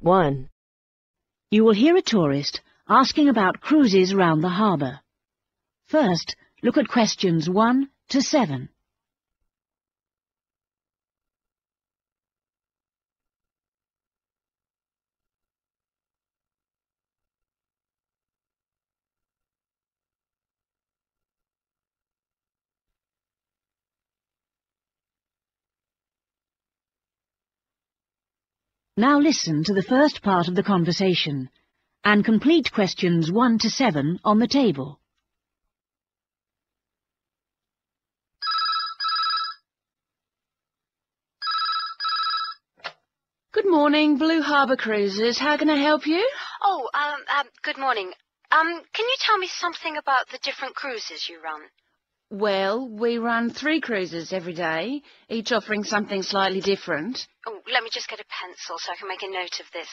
1. You will hear a tourist asking about cruises round the harbour. First, look at questions 1 to 7. Now listen to the first part of the conversation and complete questions 1 to 7 on the table. Good morning, Blue Harbour Cruises. How can I help you? Oh, good morning. Can you tell me something about the different cruises you run? Well, we run 3 cruises every day, each offering something slightly different. Oh, let me just get a pencil so I can make a note of this.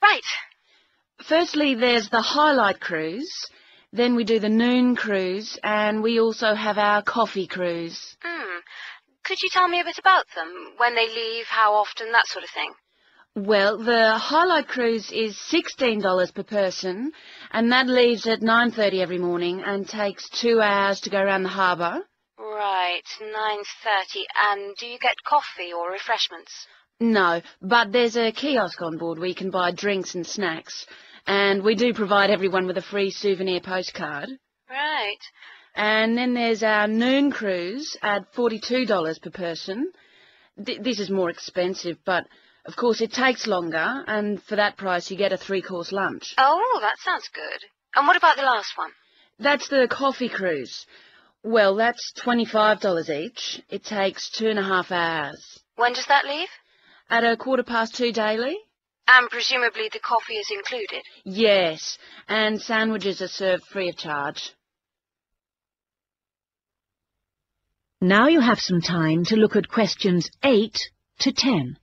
Right. Firstly, there's the Highlight Cruise, then we do the Noon Cruise, and we also have our Coffee Cruise. Could you tell me a bit about them? When they leave, how often, that sort of thing? Well, the Highlight Cruise is $16 per person, and that leaves at 9:30 every morning and takes 2 hours to go around the harbour. Right, 9:30. And do you get coffee or refreshments? No, but there's a kiosk on board where you can buy drinks and snacks, and we do provide everyone with a free souvenir postcard. Right. And then there's our Noon Cruise at $42 per person. This is more expensive, but of course it takes longer, and for that price you get a 3-course lunch. Oh, that sounds good. And what about the last one? That's the Coffee Cruise. Well, that's $25 each. It takes 2.5 hours. When does that leave? At 2:15 daily? And presumably the coffee is included? Yes, and sandwiches are served free of charge. Now you have some time to look at questions 8 to 10.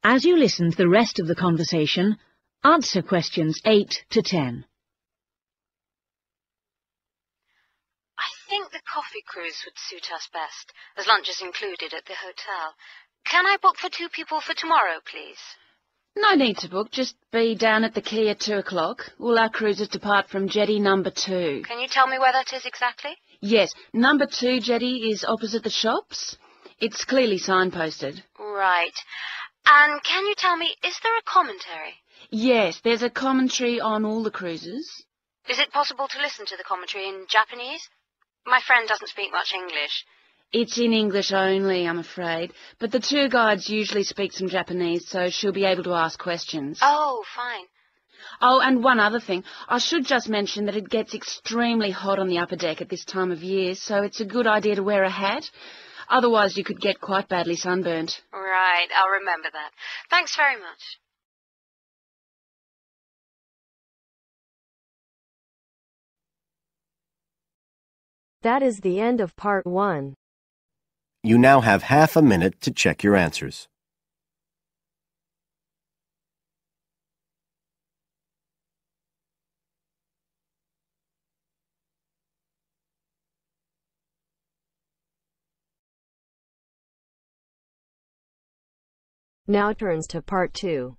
As you listen to the rest of the conversation, answer questions 8 to 10. I think the coffee cruise would suit us best, as lunch is included at the hotel. Can I book for 2 people for tomorrow, please? No need to book, just be down at the quay at 2 o'clock. All our cruises depart from jetty number 2. Can you tell me where that is exactly? Yes, number 2 jetty is opposite the shops. It's clearly signposted. Right. And can you tell me, is there a commentary? Yes, there's a commentary on all the cruises. Is it possible to listen to the commentary in Japanese? My friend doesn't speak much English. It's in English only, I'm afraid, but the tour guides usually speak some Japanese, so she'll be able to ask questions. Oh, fine. Oh, and one other thing. I should just mention that it gets extremely hot on the upper deck at this time of year, so it's a good idea to wear a hat. Otherwise, you could get quite badly sunburnt. Right, I'll remember that. Thanks very much. That is the end of part 1. You now have half a minute to check your answers. Now turns to part 2.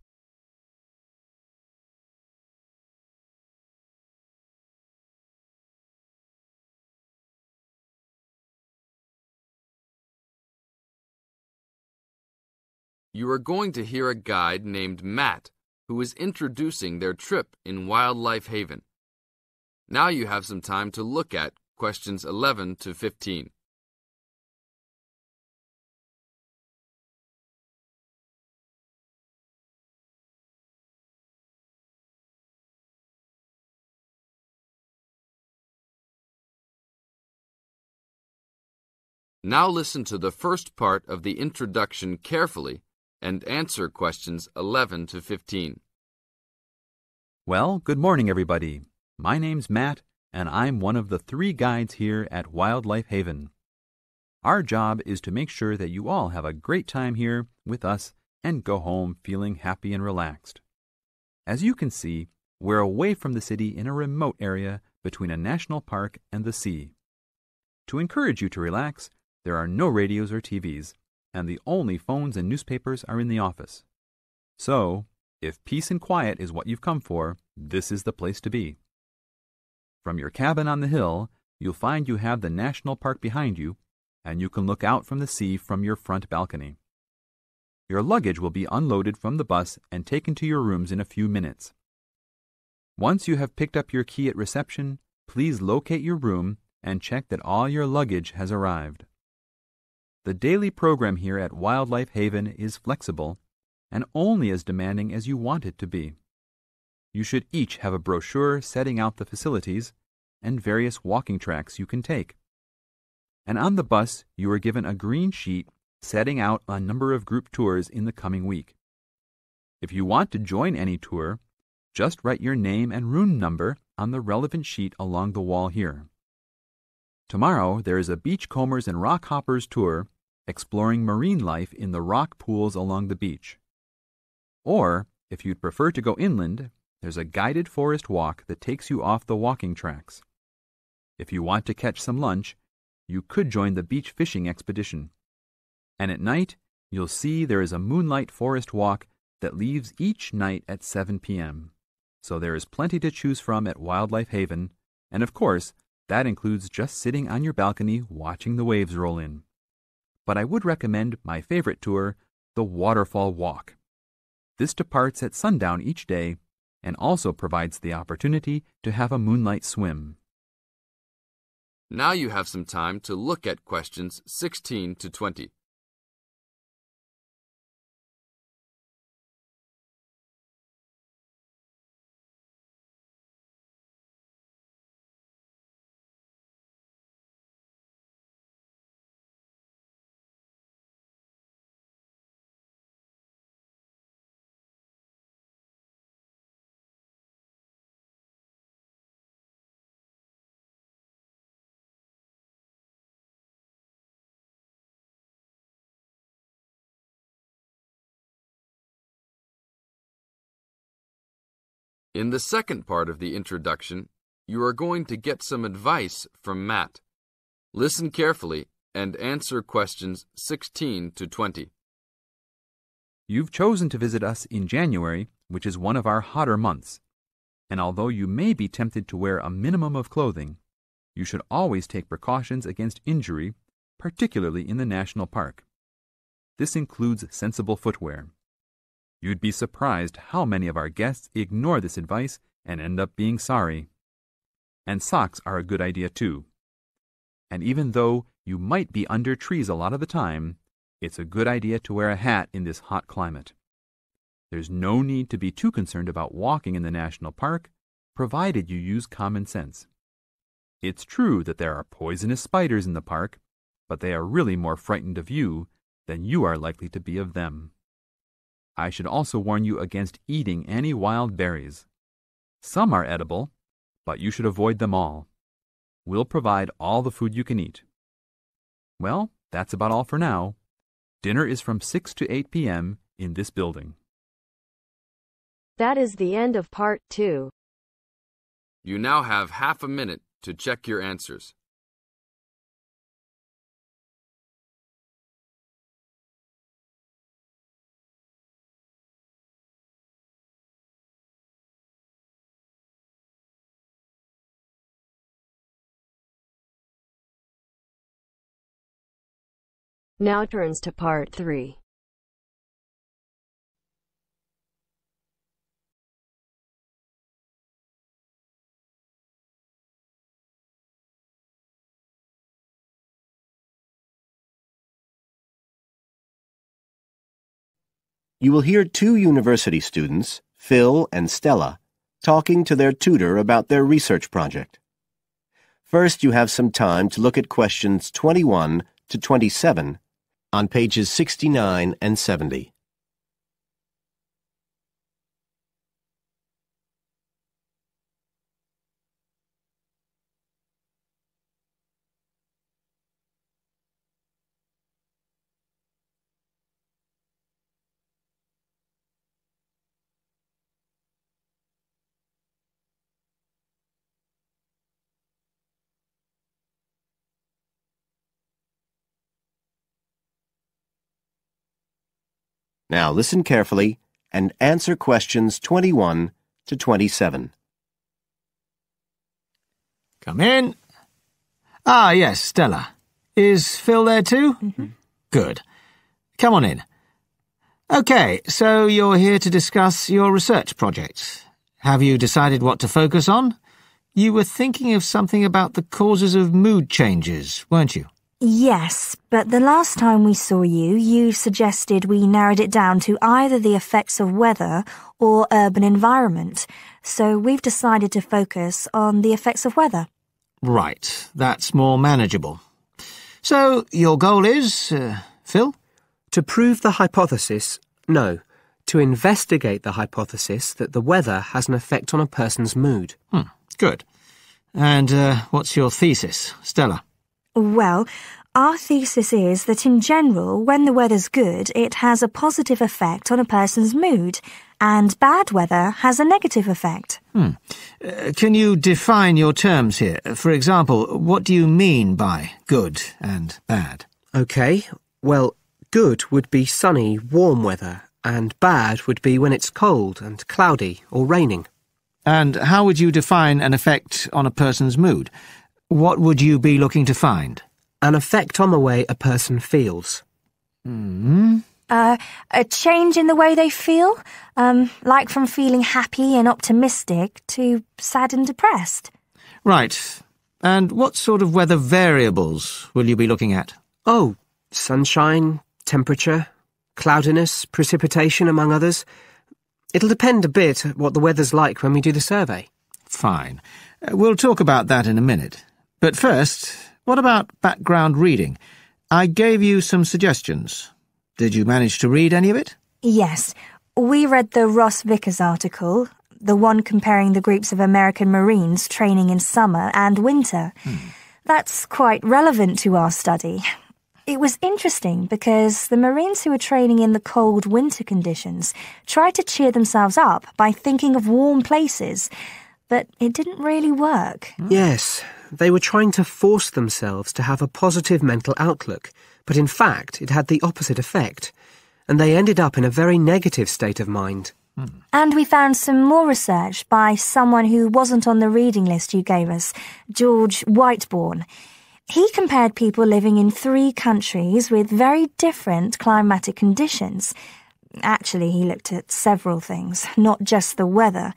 You are going to hear a guide named Matt who is introducing their trip in Wildlife Haven. Now you have some time to look at questions 11 to 15. Now listen to the first part of the introduction carefully and answer questions 11 to 15. Well, good morning, everybody. My name's Matt, and I'm one of the 3 guides here at Wildlife Haven. Our job is to make sure that you all have a great time here with us and go home feeling happy and relaxed. As you can see, we're away from the city in a remote area between a national park and the sea. To encourage you to relax, there are no radios or TVs, and the only phones and newspapers are in the office. So, if peace and quiet is what you've come for, this is the place to be. From your cabin on the hill, you'll find you have the national park behind you, and you can look out from the sea from your front balcony. Your luggage will be unloaded from the bus and taken to your rooms in a few minutes. Once you have picked up your key at reception, please locate your room and check that all your luggage has arrived. The daily program here at Wildlife Haven is flexible and only as demanding as you want it to be. You should each have a brochure setting out the facilities and various walking tracks you can take. And on the bus, you are given a green sheet setting out a number of group tours in the coming week. If you want to join any tour, just write your name and room number on the relevant sheet along the wall here. Tomorrow, there is a beachcombers and rock hoppers tour exploring marine life in the rock pools along the beach. Or, if you'd prefer to go inland, there's a guided forest walk that takes you off the walking tracks. If you want to catch some lunch, you could join the beach fishing expedition. And at night, you'll see there is a moonlight forest walk that leaves each night at 7 p.m. So there is plenty to choose from at Wildlife Haven, and of course, that includes just sitting on your balcony watching the waves roll in. But I would recommend my favorite tour, the Waterfall Walk. This departs at sundown each day and also provides the opportunity to have a moonlight swim. Now you have some time to look at questions 16 to 20. In the second part of the introduction, you are going to get some advice from Matt. Listen carefully and answer questions 16 to 20. You've chosen to visit us in January, which is one of our hotter months. And although you may be tempted to wear a minimum of clothing, you should always take precautions against injury, particularly in the national park. This includes sensible footwear. You'd be surprised how many of our guests ignore this advice and end up being sorry. And socks are a good idea too. And even though you might be under trees a lot of the time, it's a good idea to wear a hat in this hot climate. There's no need to be too concerned about walking in the national park, provided you use common sense. It's true that there are poisonous spiders in the park, but they are really more frightened of you than you are likely to be of them. I should also warn you against eating any wild berries. Some are edible, but you should avoid them all. We'll provide all the food you can eat. Well, that's about all for now. Dinner is from 6 to 8 p.m. in this building. That is the end of part 2. You now have half a minute to check your answers. Now turns to part 3. You will hear 2 university students, Phil and Stella, talking to their tutor about their research project. First, you have some time to look at questions 21 to 27 on pages 69 and 70. Now listen carefully and answer questions 21 to 27. Come in. Ah, yes, Stella. Is Phil there too? Good. Come on in. OK, so you're here to discuss your research project. Have you decided what to focus on? You were thinking of something about the causes of mood changes, weren't you? Yes, but the last time we saw you, you suggested we narrowed it down to either the effects of weather or urban environment. So we've decided to focus on the effects of weather. Right, that's more manageable. So, your goal is, Phil? To prove the hypothesis, no. To investigate the hypothesis that the weather has an effect on a person's mood. Good. And what's your thesis, Stella? Well, our thesis is that in general, when the weather's good, it has a positive effect on a person's mood, and bad weather has a negative effect. Can you define your terms here? For example, what do you mean by good and bad? OK, well, good would be sunny, warm weather, and bad would be when it's cold and cloudy or raining. And how would you define an effect on a person's mood? What would you be looking to find? An effect on the way a person feels. A change in the way they feel? Like from feeling happy and optimistic to sad and depressed. Right. And what sort of weather variables will you be looking at? Oh, sunshine, temperature, cloudiness, precipitation, among others. It'll depend a bit what the weather's like when we do the survey. Fine. We'll talk about that in a minute. But first, what about background reading? I gave you some suggestions. Did you manage to read any of it? Yes. We read the Ross Vickers article, the one comparing the groups of American Marines training in summer and winter. That's quite relevant to our study. It was interesting because the Marines who were training in the cold winter conditions tried to cheer themselves up by thinking of warm places, but it didn't really work. Yes, they were trying to force themselves to have a positive mental outlook, but in fact it had the opposite effect, and they ended up in a very negative state of mind. And we found some more research by someone who wasn't on the reading list you gave us, George Whiteborn. He compared people living in 3 countries with very different climatic conditions. Actually, he looked at several things, not just the weather.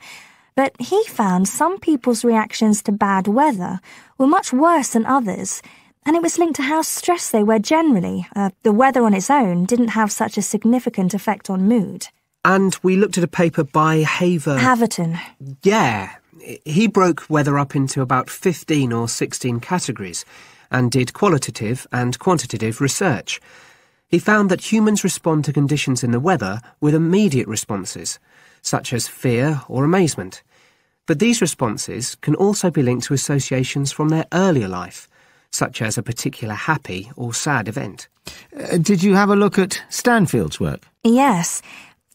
But he found some people's reactions to bad weather were much worse than others, and it was linked to how stressed they were generally. The weather on its own didn't have such a significant effect on mood. And we looked at a paper by Haverton. Yeah, he broke weather up into about 15 or 16 categories and did qualitative and quantitative research. He found that humans respond to conditions in the weather with immediate responses, such as fear or amazement. But these responses can also be linked to associations from their earlier life, such as a particular happy or sad event. Did you have a look at Stanfield's work? Yes.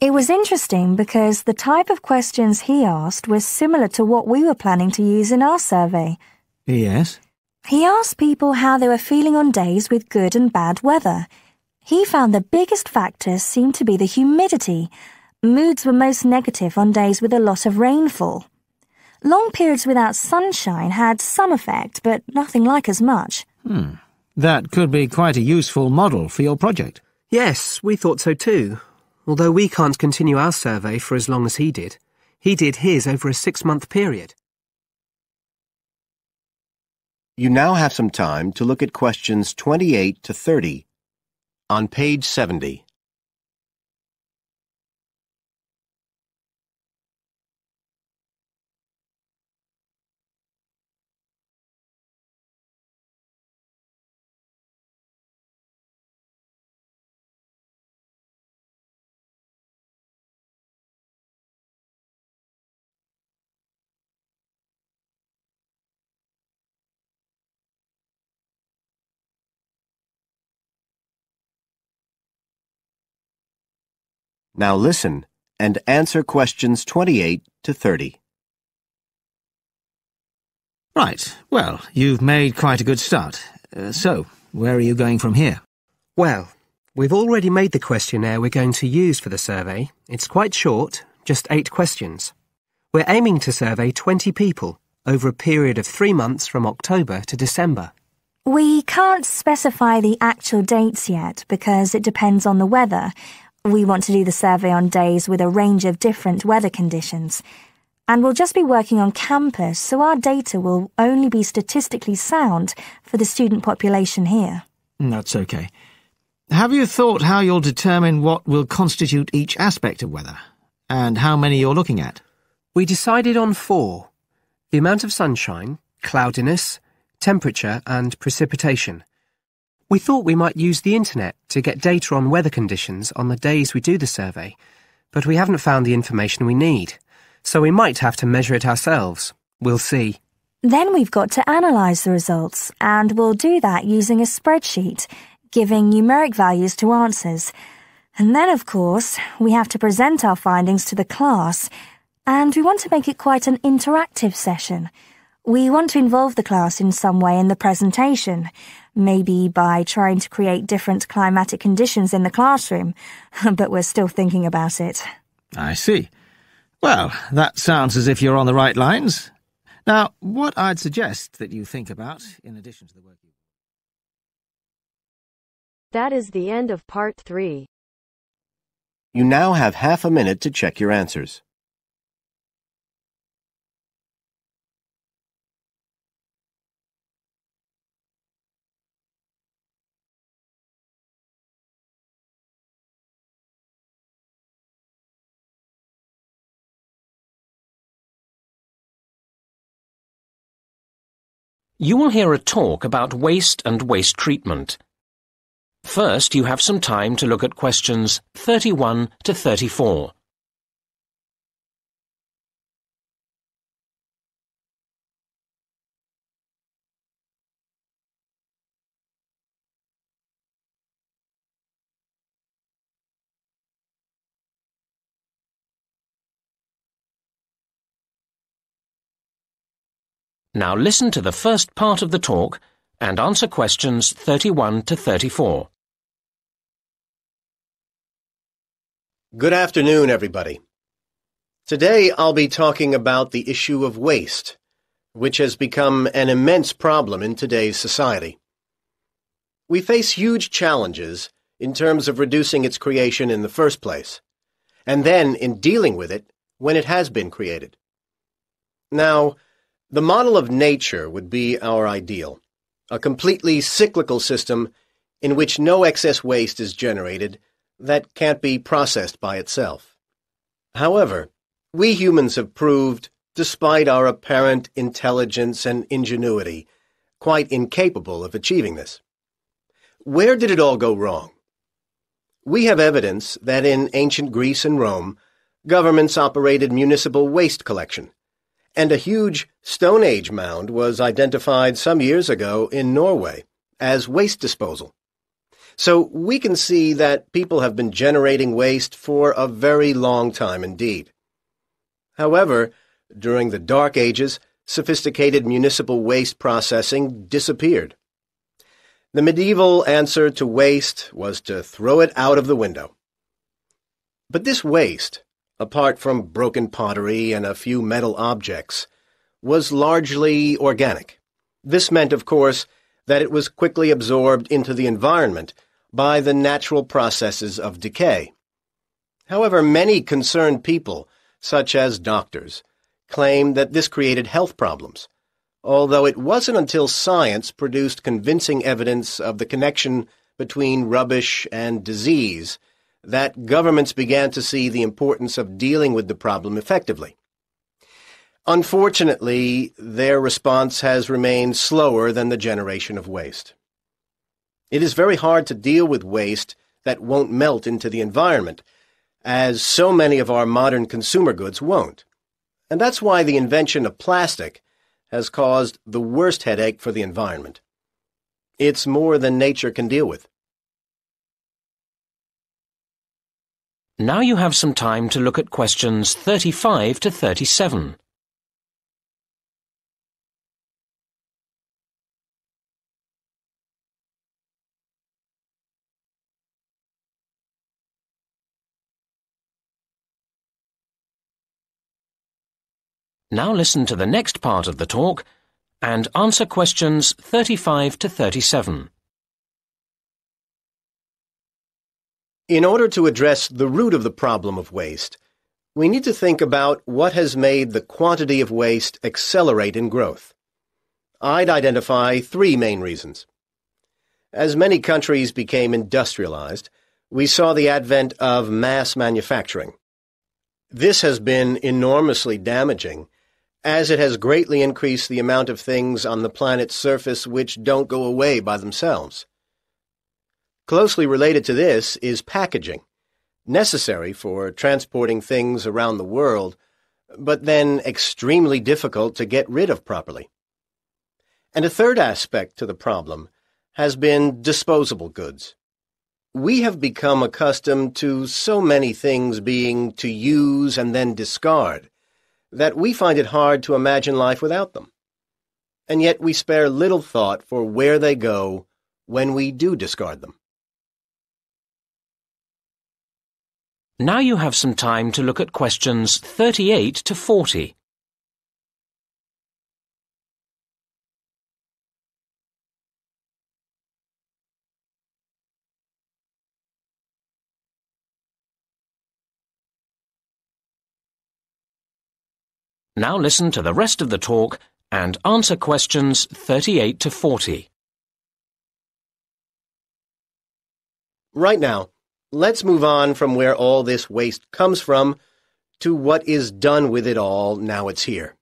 It was interesting because the type of questions he asked was similar to what we were planning to use in our survey. Yes. He asked people how they were feeling on days with good and bad weather. He found the biggest factors seemed to be the humidity. Moods were most negative on days with a lot of rainfall. Long periods without sunshine had some effect, but nothing like as much. That could be quite a useful model for your project. Yes, we thought so too. Although we can't continue our survey for as long as he did. He did his over a 6-month period. You now have some time to look at questions 28 to 30 on page 70. Now listen and answer questions 28 to 30. Right. Well, you've made quite a good start. So, where are you going from here? Well, We've already made the questionnaire we're going to use for the survey. It's quite short, just 8 questions. We're aiming to survey 20 people over a period of 3 months from October to December. We can't specify the actual dates yet because it depends on the weather. We want to do the survey on days with a range of different weather conditions. And we'll just be working on campus, so our data will only be statistically sound for the student population here. That's okay. Have you thought how you'll determine what will constitute each aspect of weather, and how many you're looking at? We decided on 4. The amount of sunshine, cloudiness, temperature and precipitation. We thought we might use the internet to get data on weather conditions on the days we do the survey, but we haven't found the information we need, so we might have to measure it ourselves. We'll see. Then we've got to analyse the results, and we'll do that using a spreadsheet, giving numeric values to answers. And then, of course, we have to present our findings to the class, and we want to make it quite an interactive session. We want to involve the class in some way in the presentation, maybe by trying to create different climatic conditions in the classroom, but we're still thinking about it. I see. Well, that sounds as if you're on the right lines. Now, what I'd suggest that you think about, in addition to the work you... That is the end of part 3. You now have half a minute to check your answers. You will hear a talk about waste and waste treatment. First, you have some time to look at questions 31 to 34. Now listen to the first part of the talk and answer questions 31 to 34. Good afternoon, everybody. Today I'll be talking about the issue of waste, which has become an immense problem in today's society. We face huge challenges in terms of reducing its creation in the first place, and then in dealing with it when it has been created. Now, the model of nature would be our ideal, a completely cyclical system in which no excess waste is generated that can't be processed by itself. However, we humans have proved, despite our apparent intelligence and ingenuity, quite incapable of achieving this. Where did it all go wrong? We have evidence that in ancient Greece and Rome, governments operated municipal waste collection, and a huge Stone Age mound was identified some years ago in Norway as waste disposal. So we can see that people have been generating waste for a very long time indeed. However, during the Dark Ages, sophisticated municipal waste processing disappeared. The medieval answer to waste was to throw it out of the window. But this waste, apart from broken pottery and a few metal objects, was largely organic. This meant, of course, that it was quickly absorbed into the environment by the natural processes of decay. However, many concerned people, such as doctors, claim that this created health problems, although it wasn't until science produced convincing evidence of the connection between rubbish and disease that governments began to see the importance of dealing with the problem effectively. Unfortunately, their response has remained slower than the generation of waste. It is very hard to deal with waste that won't melt into the environment, as so many of our modern consumer goods won't. And that's why the invention of plastic has caused the worst headache for the environment. It's more than nature can deal with. Now you have some time to look at questions 35 to 37. Now listen to the next part of the talk and answer questions 35 to 37. In order to address the root of the problem of waste, we need to think about what has made the quantity of waste accelerate in growth. I'd identify three main reasons. As many countries became industrialized, we saw the advent of mass manufacturing. This has been enormously damaging, as it has greatly increased the amount of things on the planet's surface which don't go away by themselves. Closely related to this is packaging, necessary for transporting things around the world, but then extremely difficult to get rid of properly. And a third aspect to the problem has been disposable goods. We have become accustomed to so many things being to use and then discard that we find it hard to imagine life without them. And yet we spare little thought for where they go when we do discard them. Now you have some time to look at questions 38 to 40. Now listen to the rest of the talk and answer questions 38 to 40. Right now, let's move on from where all this waste comes from to what is done with it all now it's here.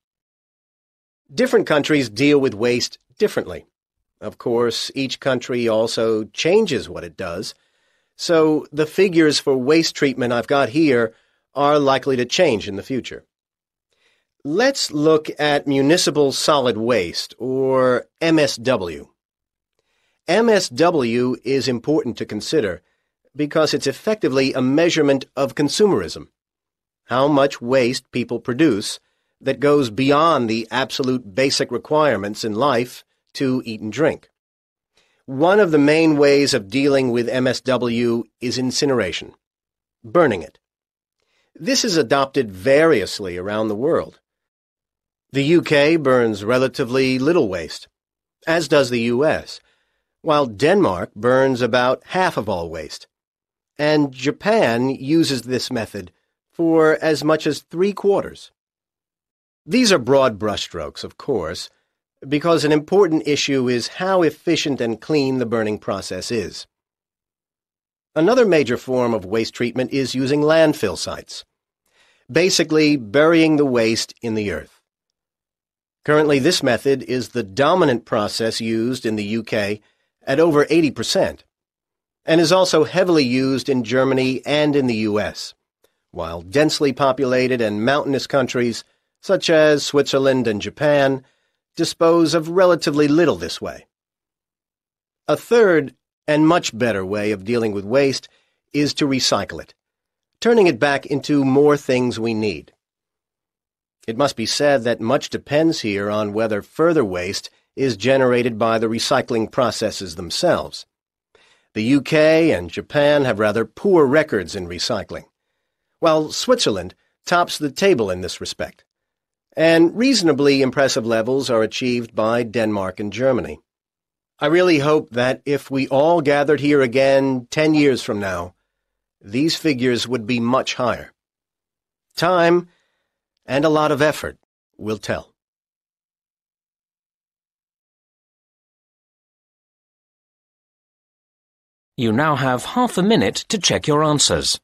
Different countries deal with waste differently. Of course, each country also changes what it does, so the figures for waste treatment I've got here are likely to change in the future. Let's look at municipal solid waste, or MSW. MSW is important to consider because it's effectively a measurement of consumerism, how much waste people produce that goes beyond the absolute basic requirements in life to eat and drink. One of the main ways of dealing with MSW is incineration, burning it. This is adopted variously around the world. The UK burns relatively little waste, as does the US, while Denmark burns about half of all waste, and Japan uses this method for as much as 3/4. These are broad brushstrokes, of course, because an important issue is how efficient and clean the burning process is. Another major form of waste treatment is using landfill sites, basically burying the waste in the earth. Currently, this method is the dominant process used in the UK at over 80%, and is also heavily used in Germany and in the US, while densely populated and mountainous countries, such as Switzerland and Japan, dispose of relatively little this way. A third and much better way of dealing with waste is to recycle it, turning it back into more things we need. It must be said that much depends here on whether further waste is generated by the recycling processes themselves. The UK and Japan have rather poor records in recycling, while Switzerland tops the table in this respect, and reasonably impressive levels are achieved by Denmark and Germany. I really hope that if we all gathered here again 10 years from now, these figures would be much higher. Time and a lot of effort will tell. You now have half a minute to check your answers.